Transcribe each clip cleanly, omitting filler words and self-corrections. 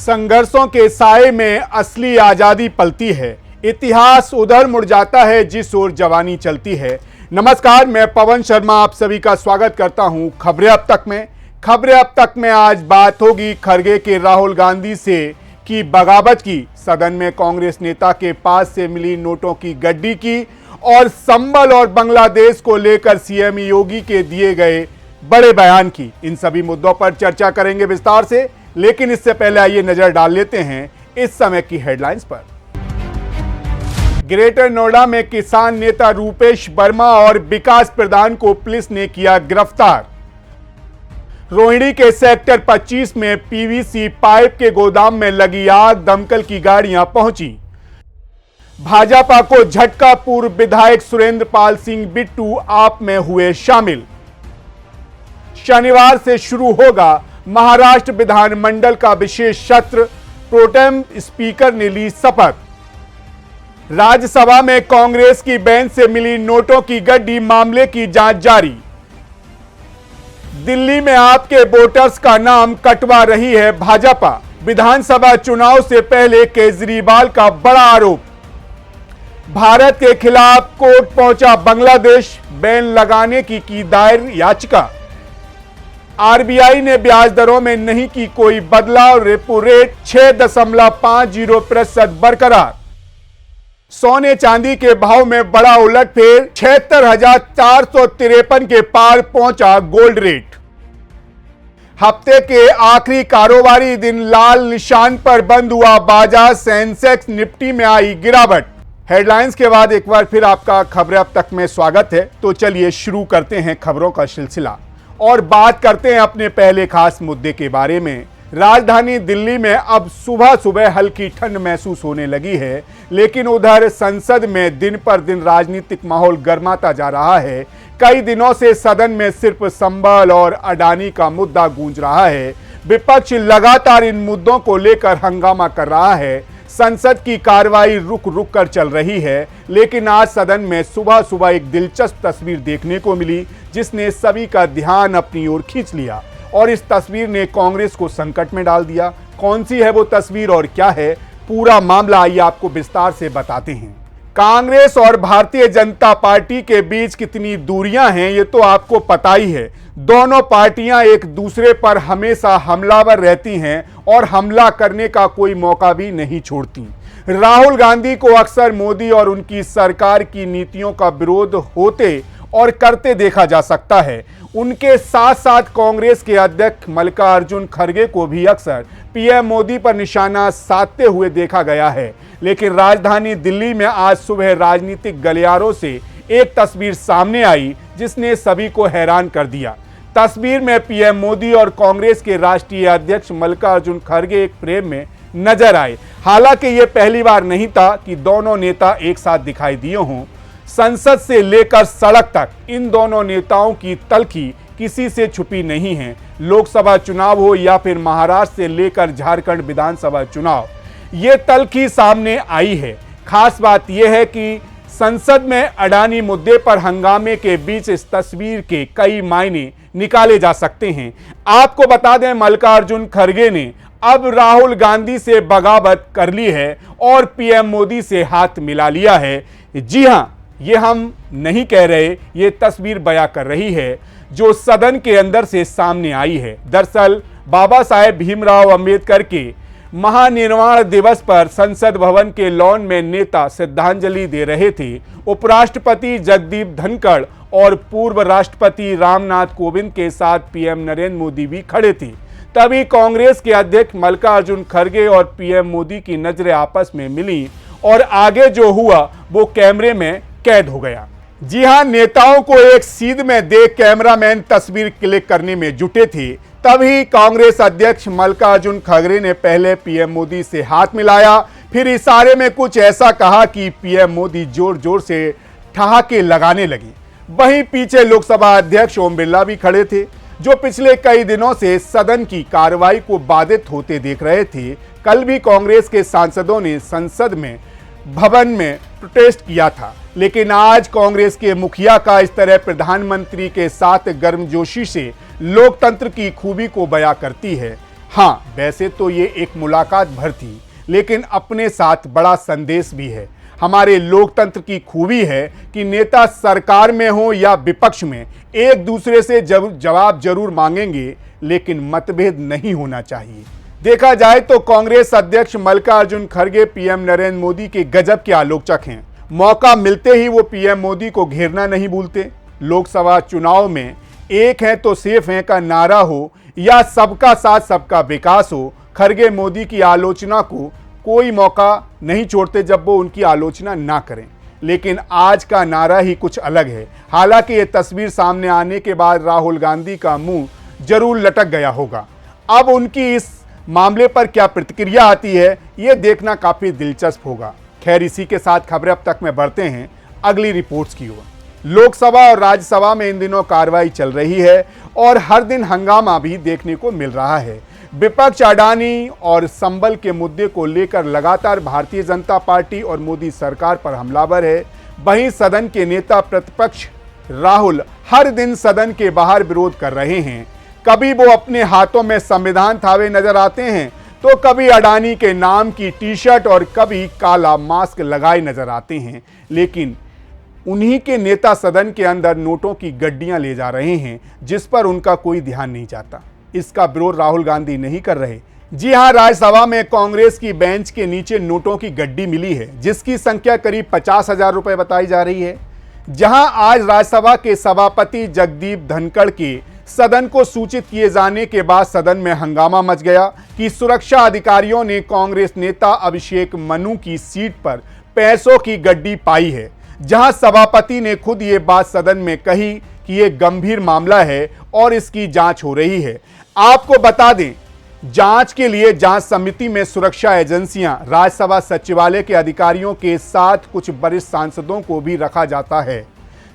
संघर्षों के साए में असली आजादी पलती है, इतिहास उधर मुड़ जाता है जिस ओर जवानी चलती है। नमस्कार, मैं पवन शर्मा आप सभी का स्वागत करता हूं खबरें अब तक में। खबरें अब तक में आज बात होगी खरगे के राहुल गांधी से की बगावत की, सदन में कांग्रेस नेता के पास से मिली नोटों की गड्डी की और संबल और बांग्लादेश को लेकर सीएम योगी के दिए गए बड़े बयान की। इन सभी मुद्दों पर चर्चा करेंगे विस्तार से, लेकिन इससे पहले आइए नजर डाल लेते हैं इस समय की हेडलाइंस पर। ग्रेटर नोएडा में किसान नेता रूपेश वर्मा और विकास प्रधान को पुलिस ने किया गिरफ्तार। रोहिणी के सेक्टर 25 में पीवीसी पाइप के गोदाम में लगी आग, दमकल की गाड़ियां पहुंची। भाजपा को झटका, पूर्व विधायक सुरेंद्र पाल सिंह बिट्टू आप में हुए शामिल। शनिवार से शुरू होगा महाराष्ट्र विधानमंडल का विशेष सत्र, प्रोटेम स्पीकर ने ली शपथ। राज्यसभा में कांग्रेस की बेंच से मिली नोटों की गड्डी, मामले की जांच जारी। दिल्ली में आपके वोटर्स का नाम कटवा रही है भाजपा, विधानसभा चुनाव से पहले केजरीवाल का बड़ा आरोप। भारत के खिलाफ कोर्ट पहुंचा बांग्लादेश, बैन लगाने की दायर याचिका। आरबीआई ने ब्याज दरों में नहीं की कोई बदलाव, रेपो रेट 6.50% बरकरार। सोने चांदी के भाव में बड़ा उलटफेर, 76,453 के पार पहुंचा गोल्ड रेट। हफ्ते के आखिरी कारोबारी दिन लाल निशान पर बंद हुआ बाजार, सेंसेक्स निफ्टी में आई गिरावट। हेडलाइंस के बाद एक बार फिर आपका खबरें अब तक में स्वागत है। तो चलिए शुरू करते हैं खबरों का सिलसिला और बात करते हैं अपने पहले खास मुद्दे के बारे में। राजधानी दिल्ली में अब सुबह सुबह हल्की ठंड महसूस होने लगी है, लेकिन उधर संसद में दिन पर दिन राजनीतिक माहौल गर्माता जा रहा है। कई दिनों से सदन में सिर्फ संबल और अडानी का मुद्दा गूंज रहा है। विपक्ष लगातार इन मुद्दों को लेकर हंगामा कर रहा है। संसद की कार्रवाई रुक रुक कर चल रही है, लेकिन आज सदन में सुबह सुबह एक दिलचस्प तस्वीर देखने को मिली, जिसने सभी का ध्यान अपनी ओर खींच लिया और इस तस्वीर ने कांग्रेस को संकट में डाल दिया। कौन सी है वो तस्वीर और क्या है पूरा मामला, आइए आपको विस्तार से बताते हैं। कांग्रेस और भारतीय जनता पार्टी के बीच कितनी दूरियां हैं ये तो आपको पता ही है। दोनों पार्टियां एक दूसरे पर हमेशा हमलावर रहती हैं और हमला करने का कोई मौका भी नहीं छोड़ती। राहुल गांधी को अक्सर मोदी और उनकी सरकार की नीतियों का विरोध होते और करते देखा जा सकता है। उनके साथ साथ कांग्रेस के अध्यक्ष मल्लिकार्जुन खड़गे को भी अक्सर पीएम मोदी पर निशाना साधते हुए देखा गया है। लेकिन राजधानी दिल्ली में आज सुबह राजनीतिक गलियारों से एक तस्वीर सामने आई, जिसने सभी को हैरान कर दिया। तस्वीर में पीएम मोदी और कांग्रेस के राष्ट्रीय अध्यक्ष मल्लिकार्जुन खड़गे एक फ्रेम में नजर आए। हालांकि ये पहली बार नहीं था कि दोनों नेता एक साथ दिखाई दिए हों। संसद से लेकर सड़क तक इन दोनों नेताओं की तल्खी किसी से छुपी नहीं है। लोकसभा चुनाव हो या फिर महाराष्ट्र से लेकर झारखंड विधानसभा चुनाव, ये तल्खी सामने आई है। खास बात यह है कि संसद में अडानी मुद्दे पर हंगामे के बीच इस तस्वीर के कई मायने निकाले जा सकते हैं। आपको बता दें, मल्लिकार्जुन खड़गे ने अब राहुल गांधी से बगावत कर ली है और पीएम मोदी से हाथ मिला लिया है। जी हां, ये हम नहीं कह रहे, ये तस्वीर बयां कर रही है जो सदन के अंदर से सामने आई है। दरअसल बाबा साहेब भीमराव अंबेडकर के महानिर्वाण दिवस पर संसद भवन के लॉन में नेता श्रद्धांजलि दे रहे थे। उपराष्ट्रपति जगदीप धनखड़ और पूर्व राष्ट्रपति रामनाथ कोविंद के साथ पीएम नरेंद्र मोदी भी खड़े थे। तभी कांग्रेस के अध्यक्ष मल्लिकार्जुन खड़गे और पीएम मोदी की नजरें आपस में मिली और आगे जो हुआ वो कैमरे में कैद हो गया। जी हां, नेताओं को एक सीध में देख कैमरामैन तस्वीर क्लिक करने में जुटे थे। तभी कांग्रेस अध्यक्ष मल्लिकार्जुन खड़गे ने पहले पीएम मोदी से हाथ मिलाया, फिर इशारे में कुछ ऐसा कहा कि पीएम मोदी जोर जोर से ठहाके लगाने लगे। वहीं पीछे लोकसभा अध्यक्ष ओम बिरला भी खड़े थे, जो पिछले कई दिनों से सदन की कार्रवाई को बाधित होते देख रहे थे। कल भी कांग्रेस के सांसदों ने संसद में भवन में प्रोटेस्ट किया था, लेकिन आज कांग्रेस के मुखिया का इस तरह प्रधानमंत्री के साथ गर्मजोशी से लोकतंत्र की खूबी को बयां करती है। हाँ, वैसे तो ये एक मुलाकात भर थी, लेकिन अपने साथ बड़ा संदेश भी है। हमारे लोकतंत्र की खूबी है कि नेता सरकार में हो या विपक्ष में एक दूसरे से जवाब जरूर मांगेंगे, लेकिन मतभेद नहीं होना चाहिए। देखा जाए तो कांग्रेस अध्यक्ष मल्लिकार्जुन खड़गे पीएम नरेंद्र मोदी के गजब के आलोचक हैं। मौका मिलते ही वो पीएम मोदी को घेरना नहीं भूलते। लोकसभा चुनाव में एक है तो सेफ है का नारा हो या सबका साथ सबका विकास हो, खड़गे मोदी की आलोचना को कोई मौका नहीं छोड़ते जब वो उनकी आलोचना ना करें। लेकिन आज का नारा ही कुछ अलग है। हालांकि ये तस्वीर सामने आने के बाद राहुल गांधी का मुंह जरूर लटक गया होगा। अब उनकी इस मामले पर क्या प्रतिक्रिया आती है, ये देखना काफी दिलचस्प होगा। खैर, इसी के साथ खबरें अब तक में बढ़ते हैं अगली रिपोर्ट्स की ओर। लोकसभा और राज्यसभा में इन दिनों कार्रवाई चल रही है और हर दिन हंगामा भी देखने को मिल रहा है। विपक्ष अडानी और संबल के मुद्दे को लेकर लगातार भारतीय जनता पार्टी और मोदी सरकार पर हमलावर है। वहीं सदन के नेता प्रतिपक्ष राहुल हर दिन सदन के बाहर विरोध कर रहे हैं। कभी वो अपने हाथों में संविधान थावे नजर आते हैं, तो कभी अडानी के नाम की टी शर्ट और कभी काला मास्क लगाए नजर आते हैं। लेकिन उन्हीं के नेता सदन के अंदर नोटों की गड्डियां ले जा रहे हैं, जिस पर उनका कोई ध्यान नहीं जाता। इसका विरोध राहुल गांधी नहीं कर रहे। जी हां, राज्यसभा में कांग्रेस की बेंच के नीचे नोटों की गड्डी मिली है, जिसकी संख्या करीब 50,000 रुपए बताई जा रही है। जहां आज राज्यसभा के सभापति जगदीप धनखड़ के सदन को सूचित किए जाने के बाद सदन में हंगामा मच गया कि सुरक्षा अधिकारियों ने कांग्रेस नेता अभिषेक मनु की सीट पर पैसों की गड्डी पाई है। जहां सभापति ने खुद ये बात सदन में कही कि ये गंभीर मामला है और इसकी जांच हो रही है। आपको बता दें, जांच के लिए जांच समिति में सुरक्षा एजेंसियां, राज्यसभा सचिवालय के अधिकारियों के साथ कुछ वरिष्ठ सांसदों को भी रखा जाता है।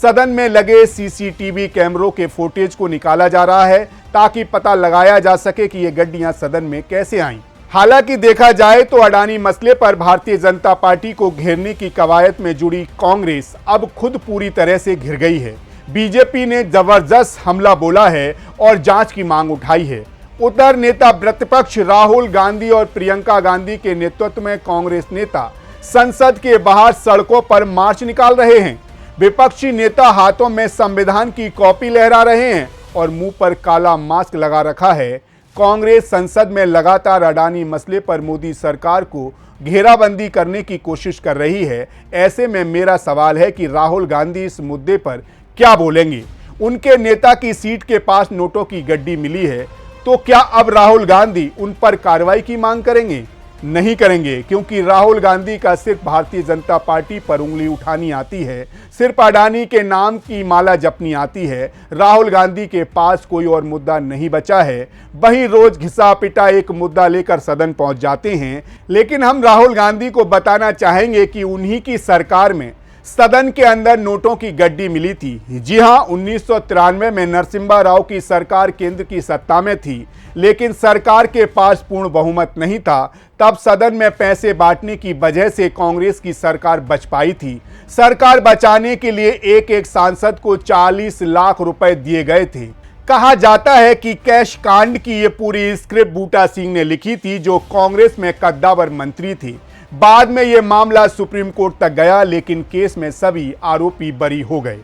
सदन में लगे सीसीटीवी कैमरों के फुटेज को निकाला जा रहा है ताकि पता लगाया जा सके कि ये गड्डियां सदन में कैसे आईं। हालांकि देखा जाए तो अडानी मसले पर भारतीय जनता पार्टी को घेरने की कवायद में जुड़ी कांग्रेस अब खुद पूरी तरह से घिर गई है। बीजेपी ने जबरदस्त हमला बोला है और जांच की मांग उठाई है। उधर नेता प्रतिपक्ष राहुल गांधी और प्रियंका गांधी के नेतृत्व में कांग्रेस नेता संसद के बाहर सड़कों पर मार्च निकाल रहे हैं। विपक्षी नेता हाथों में संविधान की कॉपी लहरा रहे हैं और मुंह पर काला मास्क लगा रखा है। कांग्रेस संसद में लगातार अडानी मसले पर मोदी सरकार को घेराबंदी करने की कोशिश कर रही है। ऐसे में मेरा सवाल है कि राहुल गांधी इस मुद्दे पर क्या बोलेंगे। उनके नेता की सीट के पास नोटों की गड्डी मिली है, तो क्या अब राहुल गांधी उन पर कार्रवाई की मांग करेंगे? नहीं करेंगे, क्योंकि राहुल गांधी का सिर्फ भारतीय जनता पार्टी पर उंगली उठानी आती है, सिर्फ अडानी के नाम की माला जपनी आती है। राहुल गांधी के पास कोई और मुद्दा नहीं बचा है। वही रोज घिसा पिटा एक मुद्दा लेकर सदन पहुंच जाते हैं। लेकिन हम राहुल गांधी को बताना चाहेंगे कि उन्हीं की सरकार में सदन के अंदर नोटों की गड्डी मिली थी। जी हां, 1993 में नरसिम्हा राव की सरकार केंद्र की सत्ता में थी, लेकिन सरकार के पास पूर्ण बहुमत नहीं था। तब सदन में पैसे बांटने की वजह से कांग्रेस की सरकार बच पाई थी। सरकार बचाने के लिए एक एक सांसद को 40 लाख रुपए दिए गए थे। कहा जाता है कि कैश कांड की ये पूरी स्क्रिप्ट बूटा सिंह ने लिखी थी, जो कांग्रेस में कद्दावर मंत्री थी। बाद में यह मामला सुप्रीम कोर्ट तक गया, लेकिन केस में सभी आरोपी बरी हो गए।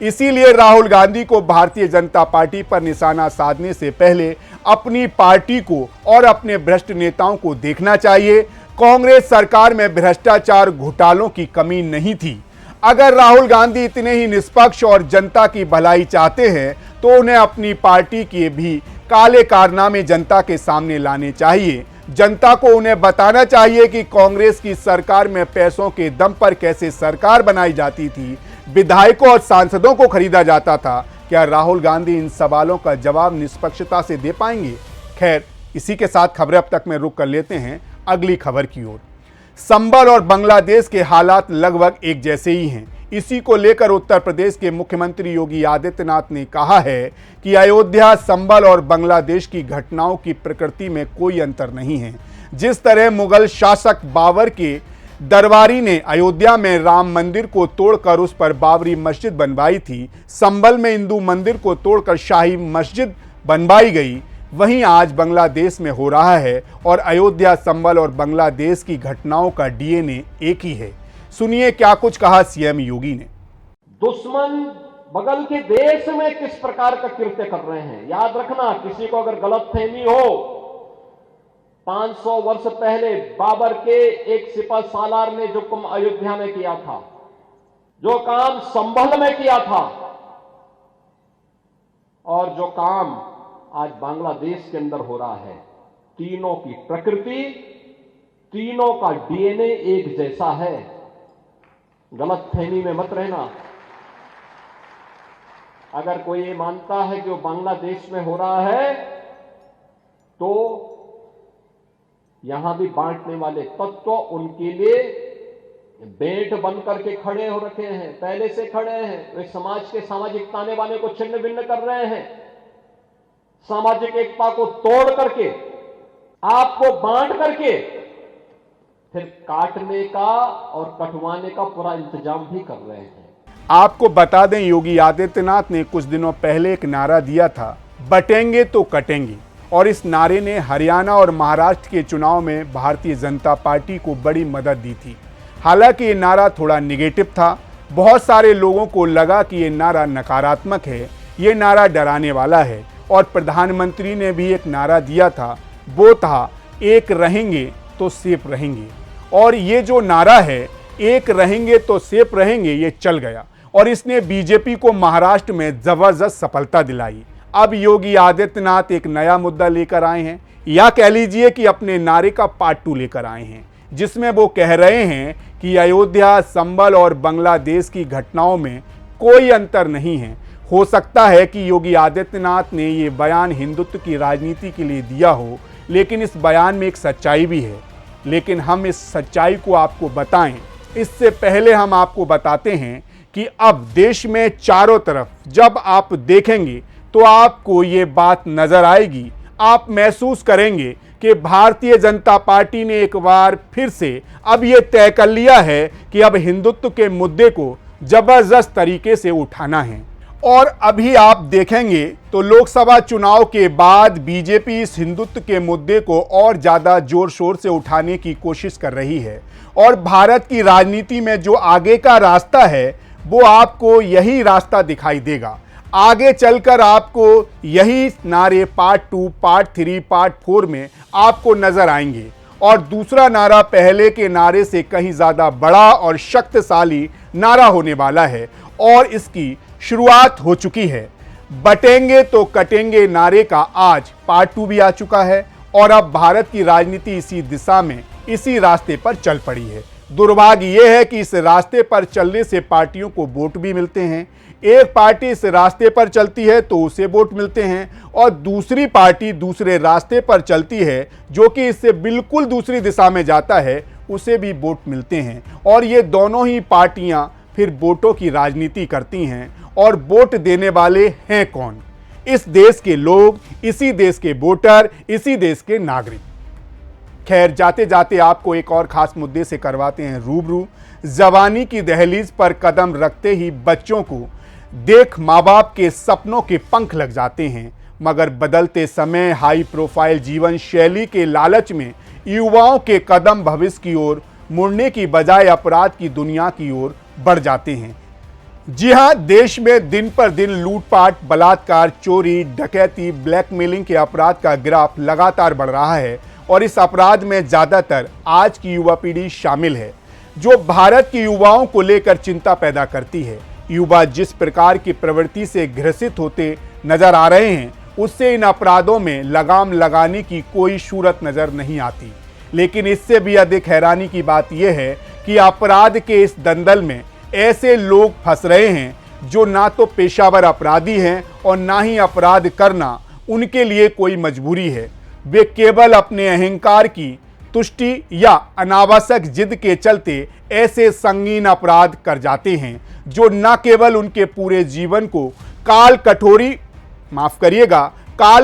इसीलिए राहुल गांधी को भारतीय जनता पार्टी पर निशाना साधने से पहले अपनी पार्टी को और अपने भ्रष्ट नेताओं को देखना चाहिए। कांग्रेस सरकार में भ्रष्टाचार घोटालों की कमी नहीं थी। अगर राहुल गांधी इतने ही निष्पक्ष और जनता की भलाई चाहते हैं, तो उन्हें अपनी पार्टी के भी काले कारनामे जनता के सामने लाने चाहिए। जनता को उन्हें बताना चाहिए कि कांग्रेस की सरकार में पैसों के दम पर कैसे सरकार बनाई जाती थी, विधायकों और सांसदों को खरीदा जाता था। क्या राहुल गांधी इन सवालों का जवाब निष्पक्षता से दे पाएंगे? खैर, इसी के साथ खबरें अब तक में रुक कर लेते हैं अगली खबर की ओर। संबल और बांग्लादेश के हालात लगभग एक जैसे ही हैं। इसी को लेकर उत्तर प्रदेश के मुख्यमंत्री योगी आदित्यनाथ ने कहा है कि अयोध्या, संबल और बांग्लादेश की घटनाओं की प्रकृति में कोई अंतर नहीं है। जिस तरह मुगल शासक बाबर के दरबारी ने अयोध्या में राम मंदिर को तोड़कर उस पर बाबरी मस्जिद बनवाई थी, संबल में हिंदू मंदिर को तोड़कर शाही मस्जिद बनवाई गई, वहीं आज बांग्लादेश में हो रहा है और अयोध्या, संभल और बांग्लादेश की घटनाओं का डीएनए एक ही है। सुनिए क्या कुछ कहा सीएम योगी ने। दुश्मन बगल के देश में किस प्रकार का कृत्य कर रहे हैं, याद रखना। किसी को अगर गलतफहमी हो, 500 वर्ष पहले बाबर के एक सिपह सालार ने जो काम अयोध्या में किया था, जो काम संभल में किया था, और जो काम आज बांग्लादेश के अंदर हो रहा है, तीनों की प्रकृति, तीनों का डीएनए एक जैसा है। गलतफहमी में मत रहना। अगर कोई ये मानता है कि वो बांग्लादेश में हो रहा है, तो यहां भी बांटने वाले तत्व उनके लिए बेंट बन करके खड़े हो रखे हैं, पहले से खड़े हैं। वे समाज के सामाजिक ताने बाने को छिन्न भिन्न कर रहे हैं, सामाजिक एकता को तोड़ करके, आपको बांट करके फिर काटने का और कटवाने का पूरा इंतजाम भी कर रहे हैं। आपको बता दें, योगी आदित्यनाथ ने कुछ दिनों पहले एक नारा दिया था, बटेंगे तो कटेंगे, और इस नारे ने हरियाणा और महाराष्ट्र के चुनाव में भारतीय जनता पार्टी को बड़ी मदद दी थी। हालांकि ये नारा थोड़ा निगेटिव था। बहुत सारे लोगों को लगा कि ये नारा नकारात्मक है, ये नारा डराने वाला है। और प्रधानमंत्री ने भी एक नारा दिया था, वो था एक रहेंगे तो सेफ रहेंगे। और ये जो नारा है, एक रहेंगे तो सेफ रहेंगे, ये चल गया और इसने बीजेपी को महाराष्ट्र में जबरदस्त सफलता दिलाई। अब योगी आदित्यनाथ एक नया मुद्दा लेकर आए हैं, या कह लीजिए कि अपने नारे का पार्ट 2 लेकर आए हैं, जिसमें वो कह रहे हैं कि अयोध्या, संभल और बांग्लादेश की घटनाओं में कोई अंतर नहीं है। हो सकता है कि योगी आदित्यनाथ ने ये बयान हिंदुत्व की राजनीति के लिए दिया हो, लेकिन इस बयान में एक सच्चाई भी है। लेकिन हम इस सच्चाई को आपको बताएं, इससे पहले हम आपको बताते हैं कि अब देश में चारों तरफ जब आप देखेंगे तो आपको ये बात नजर आएगी, आप महसूस करेंगे कि भारतीय जनता पार्टी ने एक बार फिर से अब ये तय कर लिया है कि अब हिंदुत्व के मुद्दे को जबरदस्त तरीके से उठाना है। और अभी आप देखेंगे तो लोकसभा चुनाव के बाद बीजेपी इस हिंदुत्व के मुद्दे को और ज़्यादा जोर शोर से उठाने की कोशिश कर रही है। और भारत की राजनीति में जो आगे का रास्ता है, वो आपको यही रास्ता दिखाई देगा। आगे चलकर आपको यही नारे पार्ट 2, पार्ट 3, पार्ट 4 में आपको नजर आएंगे। और दूसरा नारा पहले के नारे से कहीं ज़्यादा बड़ा और शक्तिशाली नारा होने वाला है, और इसकी शुरुआत हो चुकी है। बटेंगे तो कटेंगे नारे का आज पार्ट 2 भी आ चुका है, और अब भारत की राजनीति इसी दिशा में, इसी रास्ते पर चल पड़ी है। दुर्भाग्य यह है कि इस रास्ते पर चलने से पार्टियों को वोट भी मिलते हैं। एक पार्टी इस रास्ते पर चलती है तो उसे वोट मिलते हैं, और दूसरी पार्टी दूसरे रास्ते पर चलती है जो कि इससे बिल्कुल दूसरी दिशा में जाता है, उसे भी वोट मिलते हैं। और ये दोनों ही पार्टियां फिर वोटों की राजनीति करती हैं। और वोट देने वाले हैं कौन? इस देश के लोग, इसी देश के वोटर, इसी देश के नागरिक। खैर, जाते जाते आपको एक और खास मुद्दे से करवाते हैं रूबरू। जवानी की दहलीज पर कदम रखते ही बच्चों को देख माँ बाप के सपनों के पंख लग जाते हैं, मगर बदलते समय हाई प्रोफाइल जीवन शैली के लालच में युवाओं के कदम भविष्य की ओर मुड़ने की बजाय अपराध की दुनिया की ओर बढ़ जाते हैं। जी हां, देश में दिन पर दिन लूटपाट, बलात्कार, चोरी, डकैती, ब्लैकमेलिंग के अपराध का ग्राफ लगातार बढ़ रहा है, और इस अपराध में ज़्यादातर आज की युवा पीढ़ी शामिल है, जो भारत के युवाओं को लेकर चिंता पैदा करती है। युवा जिस प्रकार की प्रवृत्ति से ग्रसित होते नजर आ रहे हैं, उससे इन अपराधों में लगाम लगाने की कोई सूरत नजर नहीं आती। लेकिन इससे भी अधिक हैरानी की बात यह है कि अपराध के इस दंदल में ऐसे लोग फंस रहे हैं जो ना तो पेशावर अपराधी हैं और ना ही अपराध करना उनके लिए कोई मजबूरी है। वे केवल अपने अहंकार की तुष्टि या अनावश्यक जिद के चलते ऐसे संगीन अपराध कर जाते हैं जो न केवल उनके पूरे जीवन को काल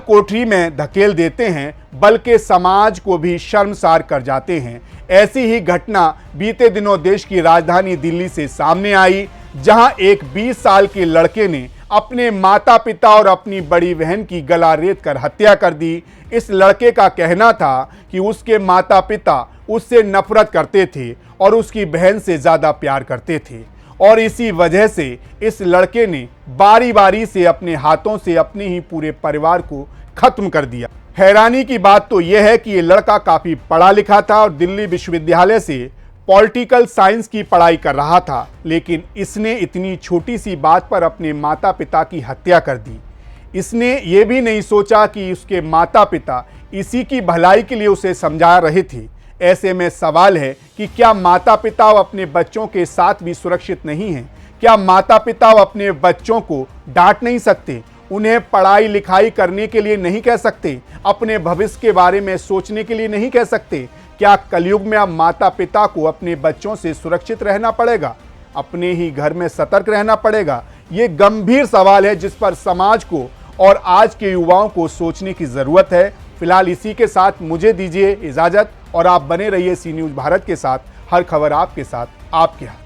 कोठरी में धकेल देते हैं, बल्कि समाज को भी शर्मसार कर जाते हैं। ऐसी ही घटना बीते दिनों देश की राजधानी दिल्ली से सामने आई, जहां एक 20 साल के लड़के ने अपने माता पिता और अपनी बड़ी बहन की गला रेत कर हत्या कर दी। इस लड़के का कहना था कि उसके माता पिता उससे नफरत करते थे और उसकी बहन से ज़्यादा प्यार करते थे और इसी वजह से इस लड़के ने बारी बारी से अपने हाथों से अपने ही पूरे परिवार को खत्म कर दिया। हैरानी की बात तो यह है कि ये लड़का काफ़ी पढ़ा लिखा था और दिल्ली विश्वविद्यालय से पॉलिटिकल साइंस की पढ़ाई कर रहा था, लेकिन इसने इतनी छोटी सी बात पर अपने माता पिता की हत्या कर दी। इसने ये भी नहीं सोचा कि उसके माता पिता इसी की भलाई के लिए उसे समझा रहे थे। ऐसे में सवाल है कि क्या माता पिता अपने बच्चों के साथ भी सुरक्षित नहीं हैं? क्या माता पिता अपने बच्चों को डांट नहीं सकते, उन्हें पढ़ाई लिखाई करने के लिए नहीं कह सकते, अपने भविष्य के बारे में सोचने के लिए नहीं कह सकते? क्या कलयुग में अब माता पिता को अपने बच्चों से सुरक्षित रहना पड़ेगा, अपने ही घर में सतर्क रहना पड़ेगा? ये गंभीर सवाल है जिस पर समाज को और आज के युवाओं को सोचने की जरूरत है। फिलहाल इसी के साथ मुझे दीजिए इजाजत और आप बने रहिए सी न्यूज़ भारत के साथ। हर खबर आपके साथ, आपके हाथ।